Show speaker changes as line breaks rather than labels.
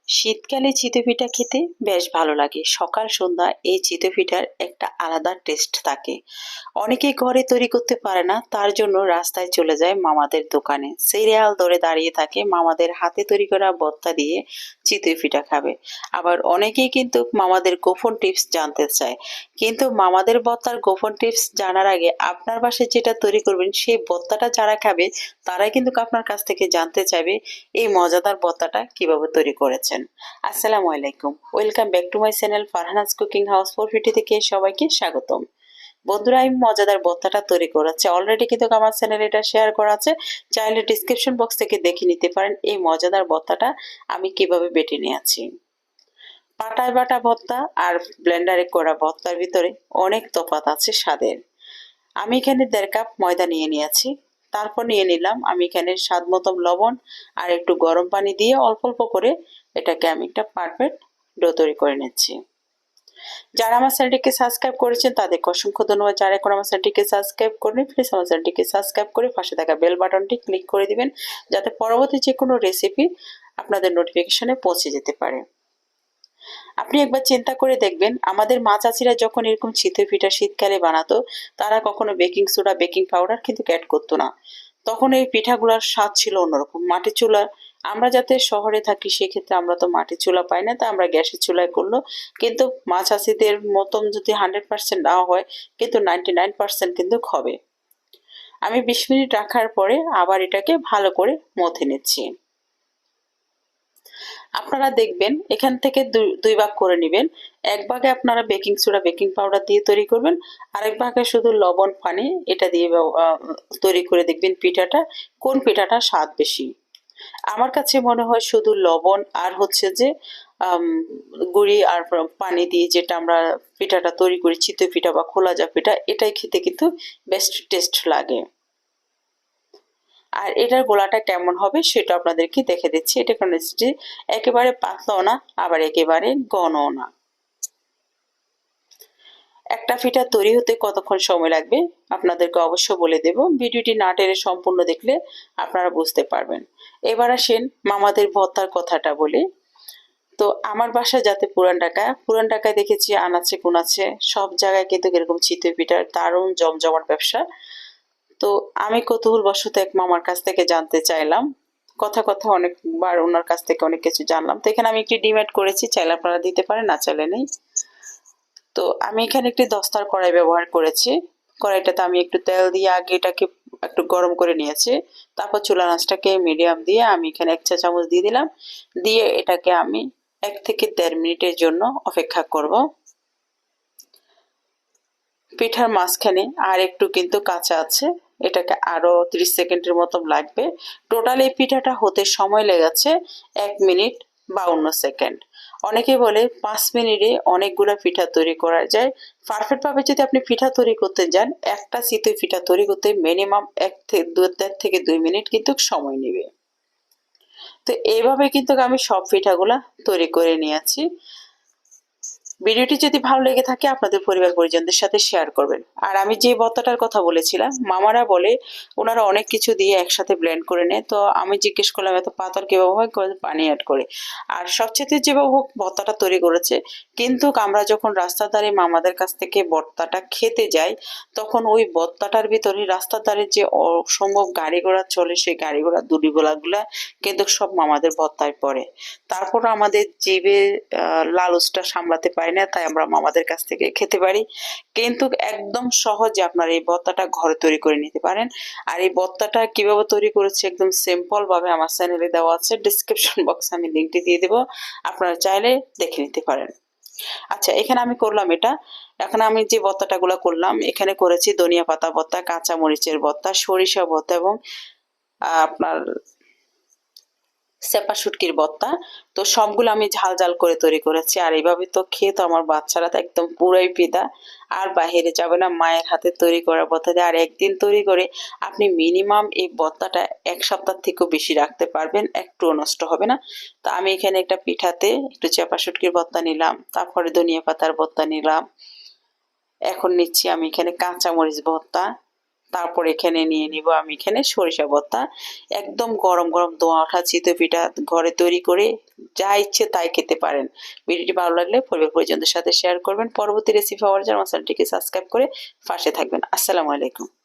শীতকালে চিতই পিঠা খেতে বেশ ভালো লাগে। সকাল সন্ধ্যা এই চিতই পিঠার একটা আলাদা টেস্ট থাকে। অনেকে ঘরে তৈরি করতে পারে না, তার জন্য রাস্তায় চলে যায় মামাদের দোকানে। সিরিয়াল ধরে দাঁড়িয়ে থাকে মামাদের হাতে তৈরি করা ভর্তা দিয়ে চিতই পিঠা খাবে। আবার অনেকেই কিন্তু মামাদের গোপন টিপস জানতে চায়। কিন্তু মামাদের ভর্তার গোপন টিপস জানার আগে আপনার বাসায় যেটা তৈরি করবেন সেই ভর্তাটা যারা খাবে তারাই কিন্তু আপনার কাছ থেকে জানতে চাইবে এই মজাদার ভর্তাটা কিভাবে তৈরি করেছেন। আসসালামু আলাইকুম, welcome back to my channel Farhana's cooking house 450 থেকে সবাইকে স্বাগতম। বন্ধুরা, আমি মজাদার ভর্তাটা তৈরি করেছি অলরেডি, কিন্তু আমার চ্যানেলে এটা শেয়ার করা আছে। চাইলে ডিসক্রিপশন বক্স থেকে দেখে নিতে পারেন এই মজাদার ভর্তাটা আমি কিভাবে বেটে নিয়েছি। পাটায় বাটা ভর্তা আর ব্লেন্ডারে করা ভর্তার ভিতরে অনেক তফাৎ আছে স্বাদের। আমি এখানে 1.5 কাপ ময়দা নিয়ে নিয়েছি। তারপর নিয়ে নিলাম আমি এখানে স্বাদ মতো লবণ আর একটু গরম পানি দিয়ে অল্প অল্প করে এটাকে আমি একটা পারফেক্ট ডো তৈরি করে নিচ্ছি। যারা আমার চ্যানেলটিকে সাবস্ক্রাইব করেছেন তাদেরকে অসংখ্য ধন্যবাদ। যারা এখন আমার চ্যানেলটিকে সাবস্ক্রাইব করেন প্লিজ আমার চ্যানেলটিকে সাবস্ক্রাইব করে পাশে থাকা বেল বাটনটি ক্লিক করে দিবেন, যাতে পরবর্তী যে কোনো রেসিপি আপনাদের নোটিফিকেশনে পৌঁছে যেতে পারে। আপনি একবার চিন্তা করে দেখবেন, আমাদের মা চাচিরা যখন এরকম চিতই পিঠা শীতকালে বানাতো, তারা কখনো বেকিং সোডা বেকিং পাউডার কিন্তু অ্যাড করতো না। তখন এই পিঠাগুলোর স্বাদ ছিল অন্যরকম। মাটির চুলা, আমরা যাতে শহরে থাকি সেক্ষেত্রে আমরা তো মাটির চুলা পাই না, তাই আমরা গ্যাসের চুলায় করলো। কিন্তু মা চাচিদের মতন যদি 100% না হয়, কিন্তু 99% কিন্তু হবে। আমি 20 মিনিট রাখার পরে আবার এটাকে ভালো করে মথে নিচ্ছি। আপনারা দেখবেন এখান থেকে দুই ভাগ করে নেবেন। এক ভাগে আপনারা বেকিং সোডা বেকিং পাউডার দিয়ে তৈরি করবেন, আরেক ভাগে শুধু লবণ পানি এটা দিয়ে তৈরি করে দেখবেন পিঠাটা কোন পিঠাটা স্বাদ বেশি। আমার কাছে মনে হয় শুধু লবণ আর হচ্ছে যে গুঁড়ি আর পানি দিয়ে যেটা আমরা পিঠাটা তৈরি করি, চিতই পিঠা বা খোলাজা পিঠা, এটাই খেতে কিন্তু বেস্ট টেস্ট লাগে। আর এটার গোলাটা কেমন হবে সেটা আপনাদেরকে দেখে দিচ্ছি। এটা কনসিস্টেন্সি একেবারে পাতলাও না, আবার একেবারে ঘনও না। একটা পিঠা তৈরি হতে কতক্ষণ সময় লাগবে আপনাদেরকে অবশ্য বলে দেব, ভিডিওটি না টেনে সম্পূর্ণ দেখলে আপনারা বুঝতে পারবেন। এবার আসেন মামাদের ভর্তার কথাটা বলি। তো আমার বাসা যাতে পুরান ঢাকায় দেখেছি আনাচে কোনাচে সব জায়গায় কিন্তু এরকম চিতই পিঠার দারুণ জমজমাট ব্যবসা। তো আমি কৌতূহলবশত এক মামার কাছ থেকে জানতে চাইলাম, কথা কথা অনেকবার ওনার কাছ থেকে অনেক কিছু জানলাম। তো এখানে আমি একটি ডিম অ্যাড করেছি, চাইলে আপনারা দিতে পারেন, না চাইলে নেই। তো আমি এখানে একটি দস্তার কড়াই ব্যবহার করেছি। কড়াইটাতে আমি একটু তেল দিয়ে আগে এটাকে একটু গরম করে নিয়েছি। তারপর চুলা আঁচটাকে মিডিয়াম দিয়ে আমি এখানে 1 চা চামচ দিয়ে দিলাম। দিয়ে এটাকে আমি 1 থেকে 1.5 মিনিটের জন্য অপেক্ষা করব। পিঠার মাঝখানে আর একটু কিন্তু কাঁচা আছে, এটাকে আরো 30 সেকেন্ডের মতো লাগবে। টোটাল এই পিঠাটা হতে সময় লেগেছে 1 মিনিট 52 সেকেন্ড। অনেকে বলে 5 মিনিটে অনেকগুলো পিঠা তৈরি করা যায়। পারফেক্ট ভাবে যদি আপনি পিঠা তৈরি করতে যান, একটা চিতই পিঠা তৈরি করতে মিনিমাম 1 থেকে 2 মিনিট কিন্তু সময় নেবে। তো এইভাবে কিন্তু আমি সব পিঠাগুলা তৈরি করে নিয়েছি। ভিডিওটি যদি ভালো লেগে থাকে আপনাদের পরিবার পরিজনদের সাথে শেয়ার করবেন। আর আমি যে ভর্তাটার কথা বলেছিলাম, মামারা বলে ওনারা অনেক কিছু দিয়ে একসাথে ব্লেন্ড করে নেয়। তো আমি জিজ্ঞেস করলাম এত পাতল কিভাবে হয়, পানি অ্যাড করে। আর সবচেয়ে যেভাবে হোক ভর্তাটা তৈরি করেছে। কিন্তু আমরা যখন রাস্তার ধারে মামাদের কাছ থেকে ভর্তাটা খেতে যাই, তখন ওই ভর্তাটার ভিতরে রাস্তার ধারে যে অসম্ভব গাড়ি ঘোড়া চলে, সেই গাড়ি ঘোড়া দুলি গোলাগুলা কিন্তু সব মামাদের ভর্তায় পড়ে। তারপর আমাদের জিভে লালসটা সামলাতে পারি না, তাই আমরা মামাদের কাছ থেকে খেতে পারি। কিন্তু একদম সহজে আপনারা এই ভর্তাটা ঘরে তৈরি করে নিতে পারেন। আর এই ভর্তাটা কিভাবে তৈরি করেছি একদম সিম্পল ভাবে আমার চ্যানেলে দেওয়া আছে, ডিসক্রিপশন বক্সে আমি লিঙ্কটি দিয়ে দেবো, আপনারা চাইলে দেখে নিতে পারেন। আচ্ছা, এখানে আমি করলাম এটা। এখন আমি যে ভর্তাটা গুলো করলাম, এখানে করেছি ধনিয়া পাতা ভর্তা, কাঁচা মরিচের ভর্তা, সরিষা ভর্তা এবং আপনার চেপা শুটকির ভর্তা। তো সবগুলো আমি ঝাল ঝাল করে তৈরি করেছি। আর এইভাবে তো খেয়ে তো আমার বাচ্চারা তো একদম পুরাই পিতা, আর বাহিরে যাবে না মায়ের হাতে তৈরি করা ভর্তা দিয়ে। আর একদিন তৈরি করে আপনি মিনিমাম এই ভর্তাটা 1 সপ্তাহ থেকেও বেশি রাখতে পারবেন, একটুও নষ্ট হবে না। তো আমি এখানে একটা পিঠাতে একটু চেপা শুটকির ভর্তা নিলাম, তারপরে ধনিয়া পাতার ভর্তা নিলাম। এখন নিচ্ছি আমি এখানে কাঁচা মরিচ ভর্তা, তারপর এখানে নিয়ে নিব আমি এখানে সরিষা ভর্তা। একদম গরম গরম ধোঁয়া ওঠা চিতই পিঠা ঘরে তৈরি করে যা ইচ্ছে তাই খেতে পারেন। ভিডিওটি ভালো লাগলে পরিবার পরিজনদের সাথে শেয়ার করবেন। পরবর্তী রেসিপি পাওয়ার জন্য আমার চ্যানেলটিকে সাবস্ক্রাইব করে পাশে থাকবেন। আসসালামু আলাইকুম।